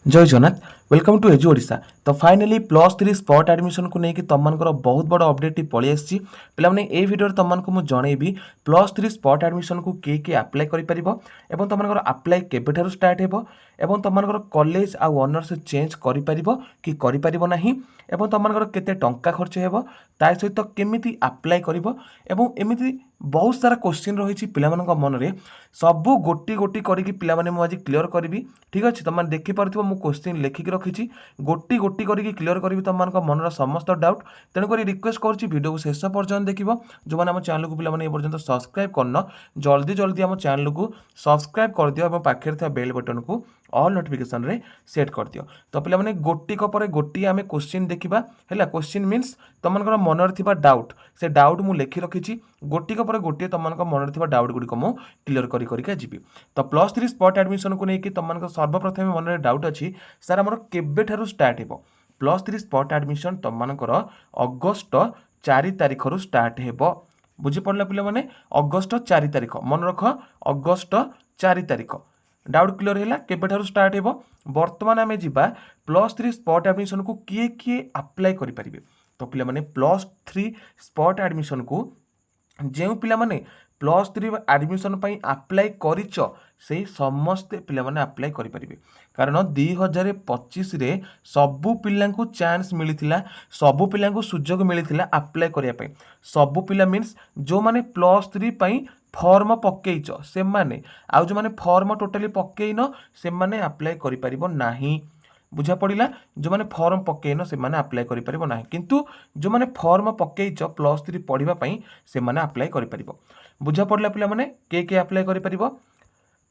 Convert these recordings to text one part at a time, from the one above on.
जय Jagannath welcome to एजु Odisha. तो finally +3 spot admission को लेकिन तुमମାନଙ୍କର बहुत बड़ अपडेट पळी आसी पिलाने ए वीडियो तुमମାନଙ୍କୁ ମୁଁ ଜଣେଇବି +3 स्पॉट एडमिशन को किए अप्लाई करि परिबो एवं तुमମାନଙ୍କର अप्लाई केबेठारु स्टार्ट हेबो एवं तुमମାନଙ୍କର कॉलेज आ ऑनर्स चेंज करि परिबो कि करि परिबो नाही एवं तुमମାନଙ୍କର केते टंका खर्च हेबो ता सहित केमिति अप्लाई करिवो एवं एमिति बहुत सारा क्वेश्चन रही पिलाମାନଙ୍କ मनरे सबू गोटी गोटी करिकी पिलाମାନେ ମୁଁ ଆଜି क्लियर କରିବି। ठीक अच्छे तुम देखिपो मु क्वेश्चन लिखिक रखी गोटी गोटी करके क्लियर करी तुम मनर समस्त डाउट तेणुक रिक्वेस्ट करुँच वीडियो को शेष पर्यटन देख जो मैंने आम चैनल को पे पर्यटन सब्सक्राइब करना जल्दी जल्दी आम चैनल को सब्सक्राइब कर दियो और पाखे था बेल बटन को ऑल नोटिफिकेशन रे सेट कर दियो। तो पे गोटी पर गोटी आम क्वेश्चन देखा है क्वेश्चन मीन्स तुम मनर थी डाउट से डाउट मुझे लिखि रखी गोटी पर गोटे तुम मनर थी डाउट गुड़िक मुझे क्लियर करके जी। तो +3 स्पॉट एडमिशन को लेकिन तुम सर्वप्रथम मन डाउट अच्छी सर आमर केबेठारु स्टार्ट हेबो +3 स्पॉट एडमिशन तुमମାନଙ୍କର अगस्ट 4 तारिख रु स्टार्ट हेबो। बुझी पड़ला पिले माने अगस्ट 4 तारिख मन रख अगस्ट 4 तारिख डाउट क्लियर हैला केबेठारु स्टार्ट हेबो। वर्तमान आमे जिबा +3 स्पॉट एडमिशन को किए किए अप्लाई करि परिबे। तो पिले माने +3 स्पॉट एडमिशन को जो पिला माने +3 एडमिशन पई अप्लाई करिच से समस्ते पिला माने अप्लाई करि परिबे कारण 2025 रे सबु पिला को चांस मिलिथिला सबु पिला को सुजोग मिलिथिला अप्लाई करिया पई सबु पिला मीन्स जो माने +3 पई फॉर्म पकेइच से माने आ जो माने फॉर्म टोटली पकेइन से माने अप्लाई करि परिबो नाही। बुझा पड़ा जो मैंने फॉर्म पकेन से माने अप्लाई करि परिबो नाही किंतु जो मैंने फॉर्म पकेइच +3 पढ़िबा पई से माने अप्लाई करि परिबो। बुझा पड़ला पिला माने के अप्लाई करि परिबो।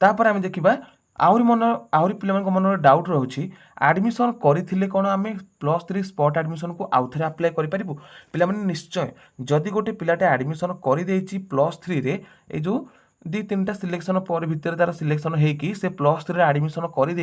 तापर आमे देखिबा आउरी पिला मन मन डाउट रहउछि एडमिशन करिथिले कोन आमे +3 स्पॉट एडमिशन को आउथरे अप्लाई करि परिबो। पिला माने निश्चय जदि गोटे पिलाटे एडमिशन करि देछि +3 रे ए जो 2-3टा सिलेक्शन पर भितर तार सिलेक्शन होगी से +3 एडमिशन कर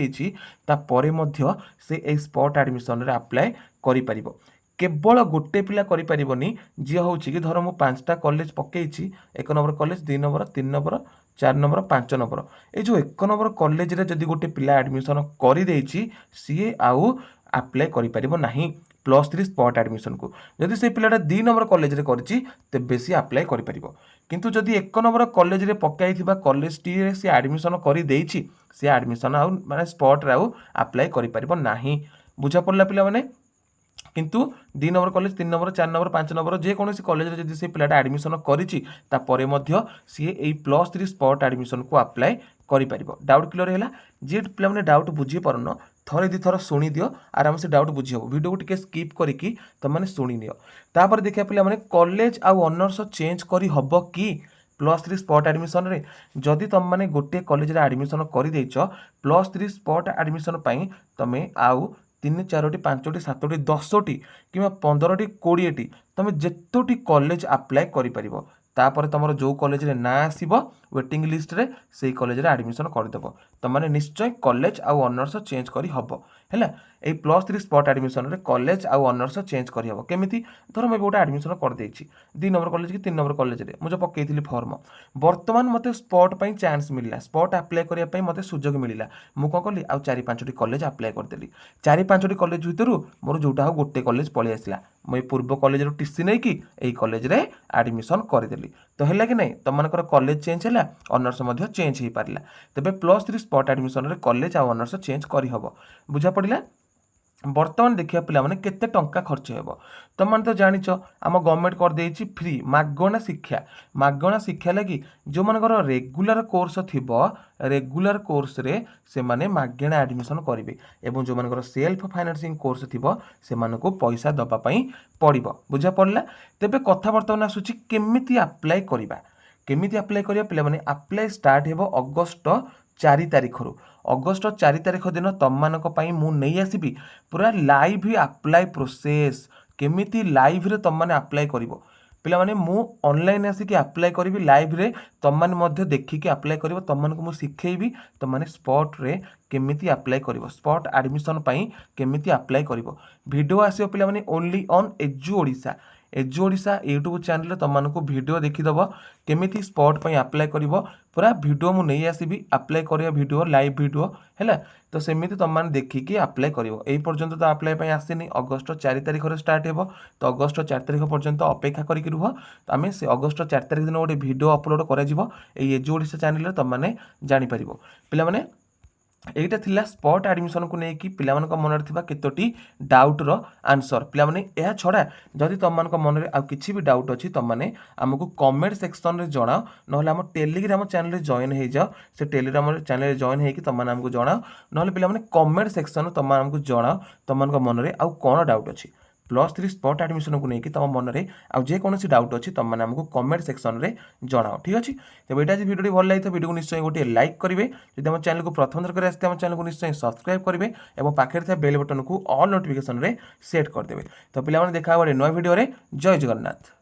से ए स्पॉट एडमिशन रे अप्लाई करि परिबो। केवल गोटे पिला करि परिबोनी जी होउछि कि धर मु 5टा कॉलेज पकेइछि 1 number college 2 number 3 number 4 number 5 number ए जो 1 नंबर कॉलेज रे जदि गोटे पिला एडमिशन करि देछि सी आउ अप्लाई करि परिबो नाही +3 स्पॉट एडमिशन को जदि से पिलाटा 2 नंबर कॉलेज रे करछि तेबे सी अप्लाई करि परिबो। किंतु जदि 1 नंबर कॉलेज रे पकाइथिबा कॉलेज टी रे से एडमिशन करि देछि से एडमिशन आउ माने स्पॉट रे आउ अप्लाई करि परिबो नाही। बुझा पड़ला पिला माने किंतु 2 number college 3 number 4 number 5 number जे कोनोसी कॉलेज रे जदि से पिलाटा एडमिशन करिछि ता परे मध्य सी ए +3 स्पॉट एडमिशन को अप्लाई करि परिबो। डाउट क्लियर हैला जे पिला माने डाउट बुझी परन थरे दी थर सुनी दियो आराम से डाउट बुझी हो वीडियो को टिके स्किप करिकी तुम माने सुनी नियो। तापर देखिया पिला माने कॉलेज आ ऑनर्स चेंज करि हबो कि +3 स्पॉट एडमिशन रे जदि तुम माने गोटे कॉलेज रे एडमिशन करि देछ +3 स्पॉट एडमिशन पई तमे आउ 3 4 5 7 10 कि 15 20 तुम जेतोटी कॉलेज अप्लाई करि परिबो। तापर तुम जो कॉलेज रे ना आसीबो वेटिंग लिस्ट रे सेई कॉलेज रे एडमिशन कर देबो तुम माने निश्चय कॉलेज आ ऑनर्स चेंज करि हबो हैला। ए +3 स्पॉट एडमिशन रे कॉलेज आ ऑनर्स चेंज करि हबो केमिति धर मैं गोटे एडमिशन कर देछि 2 नंबर कॉलेज कि 3 नंबर कॉलेज रे मुझे पकेइथिली फॉर्म वर्तमान मते स्पॉट पई चांस मिलला स्पॉट अप्लाई करिया पई मते सुजोग मिलिला मु कोन कली आ 4-5 कॉलेज अप्लाई कर देली 4-5 कॉलेज भितरु मोर जोटा हो गोटे कॉलेज पळि आसिला मैं पूर्व कॉलेज रो टीसी नै कि एई कॉलेज रे एडमिशन कर देली तो हैला कि नै तमनकर कॉलेज चेंज हैला ऑनर्स मध्य चेंज हे पारिला तबे +3 स्पॉट एडमिशन रे कॉलेज आ ऑनर्स चेंज करि हबो। बुझा पड़िला। बर्तमान देखिए पिला माने केते टंका खर्च हेबो तुम तो जानिच आम गवर्नमेंट कर देछि फ्री मागणा शिक्षा लगी जो मानकर रेगुलर कोर्स थिबो रेगुलर कोर्स रे से माने मागणा एडमिशन करिवे एवं जो मानकर सेल्फ फाइनेंसिंग कोर्स थिबो से मानको पैसा दबा पई पड़िबो। बुझा पड़ला। तेबे कथा बर्तमान आसुची केमिति अप्लाई करिया पिला माने अप्लाई स्टार्ट हेबो अगस्त 4 तारिख रु अगस्ट 4 तारिख दिन तुम मानक पई मु नै आसीबी पूरा लाइव अप्लाई प्रोसेस केमिति लाइव रे तुम माने अप्लाई करिवो पिला माने मु ऑनलाइन आसिकी अप्लाई करिवि लाइव रे तुम माने मध्य देखिकी अप्लाई करिवो तुम मानक मु सिखेइबी तुम माने स्पॉट रे केमिति अप्लाई करिवो स्पॉट एडमिशन पई केमिति अप्लाई करिवो वीडियो आसीओ पिला माने only on एजु Odisha AG Odisha YouTube channel तुमको वीडियो देखीदब केमिति स्पॉट पर अप्लाई कर पूरा वीडियो मुझे नहीं आसबि अप्लाई करिया वीडियो लाइव वीडियो है तो सेमिति तुम मैंने देखिकी अप्लाई कर पर्यंत तो अप्लाई आसनी अगस्ट 4 तारिख स्टार्ट हो तो अगस्ट 4 तारिख पर्यंत अपेक्षा करके रुह तो आम से अगस्ट 4 तारिख दिन गोटे वीडियो अपलोड कर एजी ओडिशा चैनल तुम मैंने जापर पे এইটা ଥିଲା স্পট আডমিশনକୁ ନେଇକି ପିଲାମାନଙ୍କ ମନରେ ଥିବା କେତୋଟି ଡାଉଟ୍ର ଆନ୍ସର। ପିଲାମାନେ ଏହା ଛଡ଼ା ଯଦି ତୁମମାନଙ୍କ ମନରେ ଆଉ କିଛି ବି ଡାଉଟ୍ ଅଛି ତୁମମାନେ ଆମକୁ କମେଣ୍ଟ ସେକ୍ସନରେ ଜଣାଅ, ନହେଲେ ଆମ ଟେଲିଗ୍ରାମ ଚ୍ୟାନେଲରେ ଜଏନ୍ ହେଇଯାଅ। ସେ ଟେଲିଗ୍ରାମ ଚ୍ୟାନେଲରେ ଜଏନ୍ ହେଇକି ତୁମମାନେ ଆମକୁ ଜଣାଅ, ନହେଲେ ପିଲାମାନେ କମେଣ୍ଟ ସେକ୍ସନରେ ତୁମେ ଆମକୁ ଜଣାଅ ତୁମମାନଙ୍କ ମନରେ ଆଉ କ'ଣ ଡାଉଟ୍ ଅଛି। +3 स्पॉट एडमिशन को लेकिन तुम मन में आउ जेकोसी डाउट अच्छी तुम मैंने आमको कमेंट सेक्शन में जनाओ। ठीक अच्छे तेज यहाँ वीडियो भल लगी तो वीडियो को निश्चय गोटे लाइक करेंगे, जब आम चैनल को प्रथम थर आसते आम चैनल को निश्चय सब्सक्राइब करेंगे और पाखे था बेल बटन को ऑल नोटिफिकेशन रे सेट करदे। तो पिला देखा गोटे नया वीडियो जय जगन्नाथ।